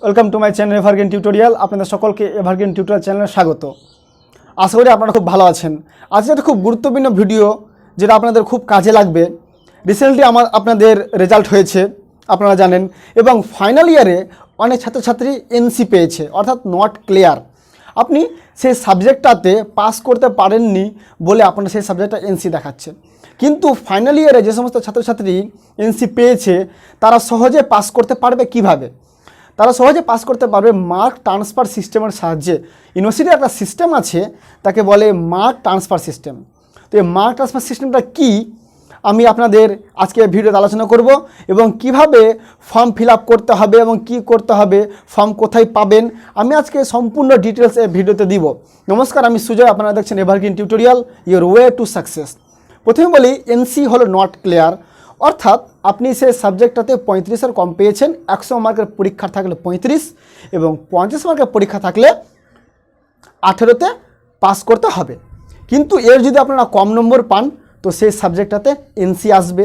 Welcome to my channel evergreen tutorial. আপনাদের সকলকে evergreen tutorial চ্যানেলে স্বাগত। আশা করি আপনারা খুব ভালো আছেন। আজকে একটা খুব গুরুত্বপূর্ণ ভিডিও যেটা আপনাদের খুব কাজে লাগবে। রিসেন্টলি আপনাদের রেজাল্ট হয়েছে আপনারা জানেন, এবং ফাইনাল ইয়ারে অনেক ছাত্রছাত্রী এনসি পেয়েছে, অর্থাৎ নট ক্লিয়ার। আপনি সেই সাবজেক্টটাতে পাস করতে পারেননি বলে আপনার সেই সাবজেক্টটা এনসি দেখাচ্ছে। কিন্তু ফাইনাল ইয়ারে যে সমস্ত ছাত্রছাত্রী এনসি পেয়েছে তারা সহজে পাস করতে পারবে কিভাবে? তারা সহজে পাস করতে পারবে মার্ক ট্রান্সফার সিস্টেমের সাহায্যে। ইউনিভার্সিটির একটা সিস্টেম আছে, তাকে বলে মার্ক ট্রান্সফার সিস্টেম। তো এই মার্ক ট্রান্সফার সিস্টেমটা কী আমি আপনাদের আজকে ভিডিওতে আলোচনা করব, এবং কিভাবে ফর্ম ফিল আপ করতে হবে এবং কি করতে হবে, ফর্ম কোথায় পাবেন, আমি আজকে সম্পূর্ণ ডিটেলস এই ভিডিওতে দিব। নমস্কার, আমি সুজয়, আপনারা দেখছেন evergreen tutorial, your way to success. প্রথমে বলি, এনসি হলো নট ক্লিয়ার, অর্থাৎ আপনি সেই সাবজেক্টটাতে 35-এর কম পেয়েছেন। 100 মার্কের পরীক্ষা থাকলে 35 এবং 50 মার্কের পরীক্ষা থাকলে 18তে পাস করতে হবে। কিন্তু এর যদি আপনারা কম নম্বর পান তো সেই সাবজেক্টটাতে এনসি আসবে।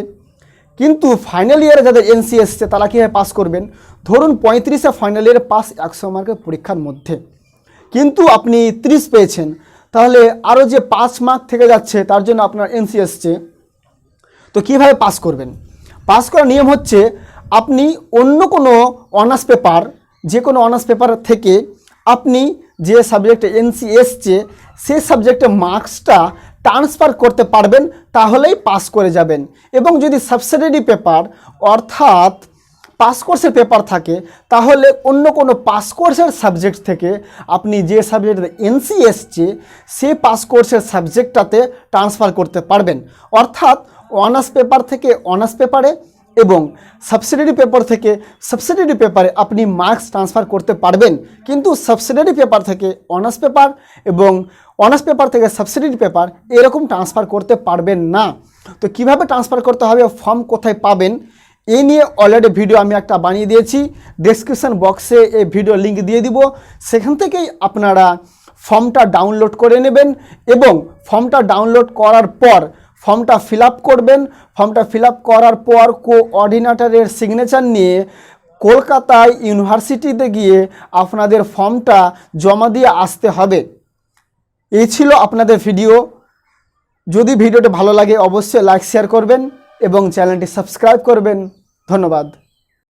কিন্তু ফাইনাল ইয়ারে যাদের এনসি এসছে তারা কীভাবে পাস করবেন? ধরুন 35-এ ফাইনাল ইয়ারে পাস 100 মার্কের পরীক্ষার মধ্যে, কিন্তু আপনি 30 পেয়েছেন, তাহলে আরও যে 5 মার্ক থেকে যাচ্ছে তার জন্য আপনার এনসি এসছে। তো কীভাবে পাস করবেন? পাস করার নিয়ম হচ্ছে, আপনি অন্য কোনো অনার্স পেপার, যে কোনো অনার্স পেপার থেকে আপনি যে সাবজেক্টে এনসি এসছে সেই সাবজেক্টে মার্কসটা ট্রান্সফার করতে পারবেন, তাহলেই পাস করে যাবেন। এবং যদি সাবসিডিয়ারি পেপার অর্থাৎ পাস কোর্সের পেপার থাকে, তাহলে অন্য কোনো পাস কোর্সের সাবজেক্ট থেকে আপনি যে সাবজেক্টে এনসি এসছে সেই পাস কোর্সের সাবজেক্টটাতে ট্রান্সফার করতে পারবেন। অর্থাৎ অনার্স পেপার থেকে অনার্স পেপারে এবং সাবসিডিয়ারি পেপার থেকে সাবসিডিয়ারি পেপারে আপনি মার্কস ট্রান্সফার করতে পারবেন। কিন্তু সাবসিডিয়ারি পেপার থেকে অনার্স পেপার এবং অনার্স পেপার থেকে সাবসিডিয়ারি পেপার এরকম ট্রান্সফার করতে পারবেন না। তো কিভাবে ট্রান্সফার করতে হবে, ফর্ম কোথায় পাবেন, এই নিয়ে অলরেডি ভিডিও আমি একটা বানিয়ে দিয়েছি। ডেসক্রিপশন বক্সে এই ভিডিও লিঙ্ক দিয়ে দিব, সেখান থেকেই আপনারা ফর্মটা ডাউনলোড করে নেবেন এবং ফর্মটা ডাউনলোড করার পর ফর্মটা ফিল আপ করবেন। ফর্মটা ফিল আপ করার পর কোঅর্ডিনেটরের সিগনেচার নিয়ে কলকাতায় ইউনিভার্সিটিতে গিয়ে আপনাদের ফর্মটা জমা দিয়ে আসতে হবে। এই ছিল আপনাদের ভিডিও। যদি ভিডিওটা ভালো লাগে অবশ্যই লাইক শেয়ার করবেন এবং চ্যানেলটি সাবস্ক্রাইব করবেন। ধন্যবাদ।